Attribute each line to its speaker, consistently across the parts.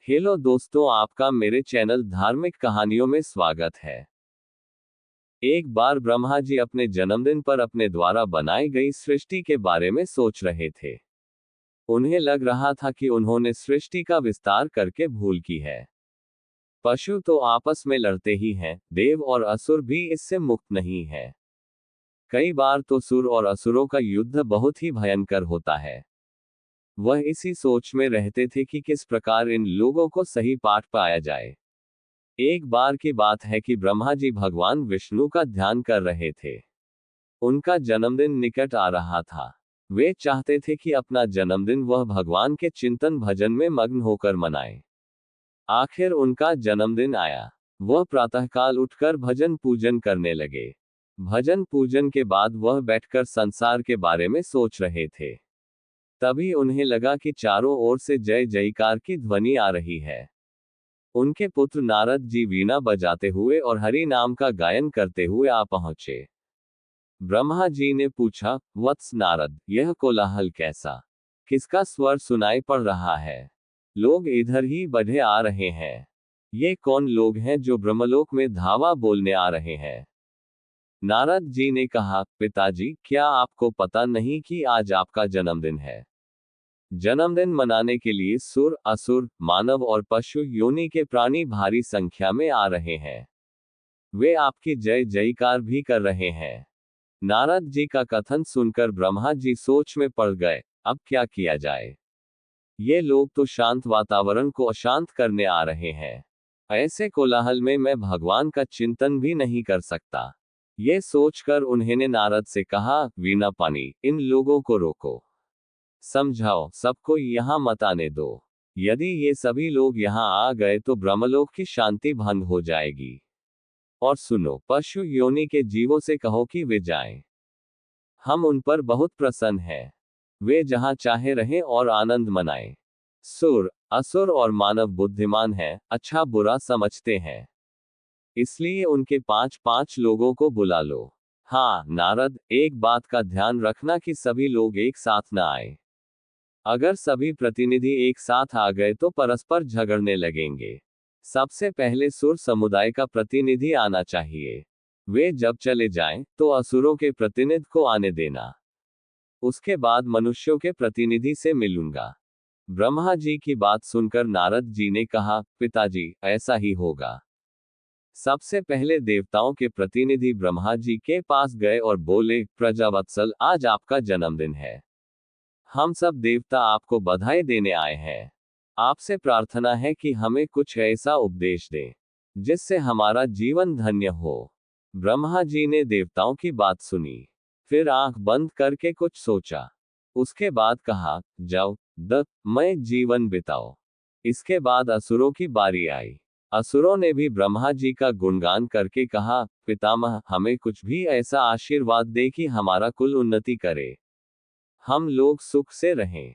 Speaker 1: Hello दोस्तों, आपका मेरे चैनल धार्मिक कहानियों में स्वागत है। एक बार ब्रह्मा जी अपने जन्मदिन पर अपने द्वारा बनाई गई सृष्टि के बारे में सोच रहे थे। उन्हें लग रहा था कि उन्होंने सृष्टि का विस्तार करके भूल की है। पशु तो आपस में लड़ते ही हैं, देव और असुर भी इससे मुक्त नहीं है। कई बार तो सुर और असुरों का युद्ध बहुत ही भयंकर होता है। वह इसी सोच में रहते थे कि किस प्रकार इन लोगों को सही पाठ पाया जाए। एक बार की बात है कि ब्रह्मा जी भगवान विष्णु का ध्यान कर रहे थे। उनका जन्मदिन निकट आ रहा था। वे चाहते थे कि अपना जन्मदिन वह भगवान के चिंतन भजन में मग्न होकर मनाएं। आखिर उनका जन्मदिन आया। वह प्रातःकाल उठकर भजन पूजन करने लगे। भजन पूजन के बाद वह बैठकर संसार के बारे में सोच रहे थे। तभी उन्हें लगा कि चारों ओर से जय जयकार की ध्वनि आ रही है। उनके पुत्र नारद जी वीणा बजाते हुए और हरि नाम का गायन करते हुए आ पहुंचे। ब्रह्मा जी ने पूछा, वत्स नारद, यह कोलाहल कैसा? किसका स्वर सुनाई पड़ रहा है? लोग इधर ही बढ़े आ रहे हैं। ये कौन लोग हैं जो ब्रह्मलोक में धावा बोलने आ रहे हैं? नारद जी ने कहा, पिताजी, क्या आपको पता नहीं कि आज आपका जन्मदिन है? जन्मदिन मनाने के लिए सुर, असुर, मानव और पशु योनि के प्राणी भारी संख्या में आ रहे हैं। वे आपकी जय जयकार भी कर रहे हैं। नारद जी का कथन सुनकर ब्रह्मा जी सोच में पड़ गए। अब क्या किया जाए? ये लोग तो शांत वातावरण को अशांत करने आ रहे हैं। ऐसे कोलाहल में मैं भगवान का चिंतन भी नहीं कर सकता। ये सोचकर उन्होंने नारद से कहा, वीणा पानी, इन लोगों को रोको। समझाओ, सबको यहाँ मत आने दो। यदि ये सभी लोग यहाँ आ गए तो ब्रह्मलोक की शांति भंग हो जाएगी। और सुनो, पशु योनि के जीवों से कहो कि वे जाएं। हम उन पर बहुत प्रसन्न हैं। वे जहाँ चाहे रहें और आनंद मनाएं। सुर, असुर और मानव बुद्धिमान हैं, अच्छा बुरा समझते हैं। इसलिए उनके 5-5 लोगों को बुला लो। हाँ नारद, एक बात का ध्यान रखना कि सभी लोग एक साथ न आए। अगर सभी प्रतिनिधि एक साथ आ गए तो परस्पर झगड़ने लगेंगे। सबसे पहले सुर समुदाय का प्रतिनिधि आना चाहिए। वे जब चले जाएं, तो असुरों के प्रतिनिधि को आने देना। उसके बाद मनुष्यों के प्रतिनिधि से मिलूंगा। ब्रह्मा जी की बात सुनकर नारद जी ने कहा, पिताजी, ऐसा ही होगा। सबसे पहले देवताओं के प्रतिनिधि ब्रह्मा जी के पास गए और बोले, प्रजावत्सल, आज आपका जन्मदिन है। हम सब देवता आपको बधाई देने आए हैं। आपसे प्रार्थना है कि हमें कुछ ऐसा उपदेश दें जिससे हमारा जीवन धन्य हो। ब्रह्मा जी ने देवताओं की बात सुनी, फिर आंख बंद करके कुछ सोचा। उसके बाद कहा, जाओ, मैं जीवन बिताओ। इसके बाद असुरों की बारी आई। असुरों ने भी ब्रह्मा जी का गुणगान करके कहा, पितामह, हमें कुछ भी ऐसा आशीर्वाद दे कि हमारा कुल उन्नति करे, हम लोग सुख से रहें।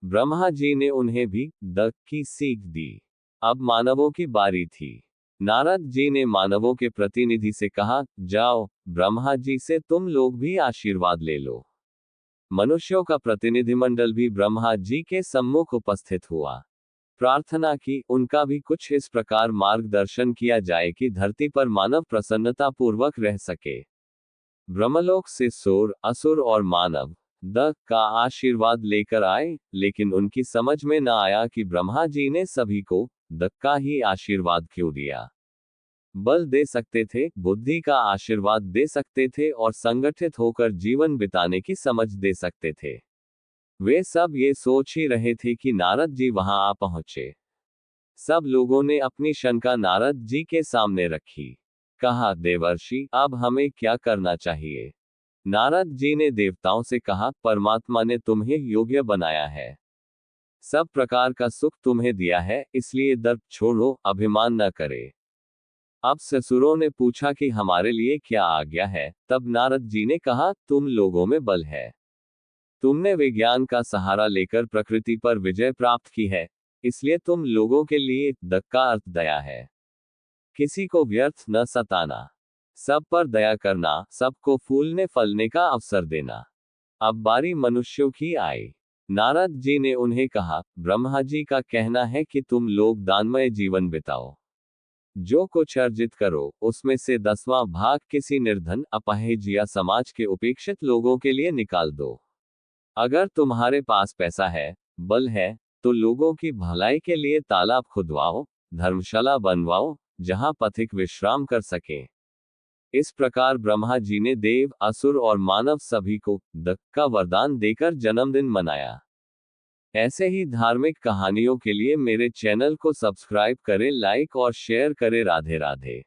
Speaker 1: ब्रह्मा जी ने उन्हें भी की सीख दी। अब मानवों की बारी थी। नारद जी ने मानवों के प्रतिनिधि से कहा, जाओ, ब्रह्मा जी से तुम लोग भी आशीर्वाद ले लो। मनुष्यों का प्रतिनिधिमंडल भी ब्रह्मा जी के सम्मुख उपस्थित हुआ। प्रार्थना की, उनका भी कुछ इस प्रकार मार्गदर्शन किया जाए कि धरती पर मानव प्रसन्नता पूर्वक रह सके। ब्रह्मलोक से सुर, असुर और मानव का आशीर्वाद लेकर आए, लेकिन उनकी समझ में न आया कि ब्रह्मा जी ने सभी को का ही आशीर्वाद क्यों दिया। बल दे सकते थे, बुद्धि का आशीर्वाद दे सकते थे और संगठित होकर जीवन बिताने की समझ दे सकते थे। वे सब ये सोच ही रहे थे कि नारद जी वहां आ पहुंचे। सब लोगों ने अपनी शंका नारद जी के सामने रखी। कहा, देवर्षि, अब हमें क्या करना चाहिए? नारद जी ने देवताओं से कहा, परमात्मा ने तुम्हें योग्य बनाया है, सब प्रकार का सुख तुम्हें दिया है, इसलिए दर्प छोड़ो, अभिमान न करे। अब ससुरों ने पूछा कि हमारे लिए क्या आज्ञा है? तब नारद जी ने कहा, तुम लोगों में बल है। तुमने विज्ञान का सहारा लेकर प्रकृति पर विजय प्राप्त की है, इसलिए तुम लोगों के लिए का अर्थ दया है। किसी को व्यर्थ न सताना, सब पर दया करना, सबको फूलने फलने का अवसर देना। अब बारी मनुष्यों की आई। नारद जी ने उन्हें कहा, ब्रह्मा जी का कहना है कि तुम लोग दानमय जीवन बिताओ। जो कुछ अर्जित करो उसमें से 10वां भाग किसी निर्धन, अपाहिज या समाज के उपेक्षित लोगों के लिए निकाल दो। अगर तुम्हारे पास पैसा है, बल है, तो लोगों की भलाई के लिए तालाब खुदवाओ, धर्मशाला बनवाओ, जहां पथिक विश्राम कर सकें। इस प्रकार ब्रह्मा जी ने देव, असुर और मानव सभी को दक्ष का वरदान देकर जन्मदिन मनाया। ऐसे ही धार्मिक कहानियों के लिए मेरे चैनल को सब्सक्राइब करें, लाइक और शेयर करें। राधे राधे।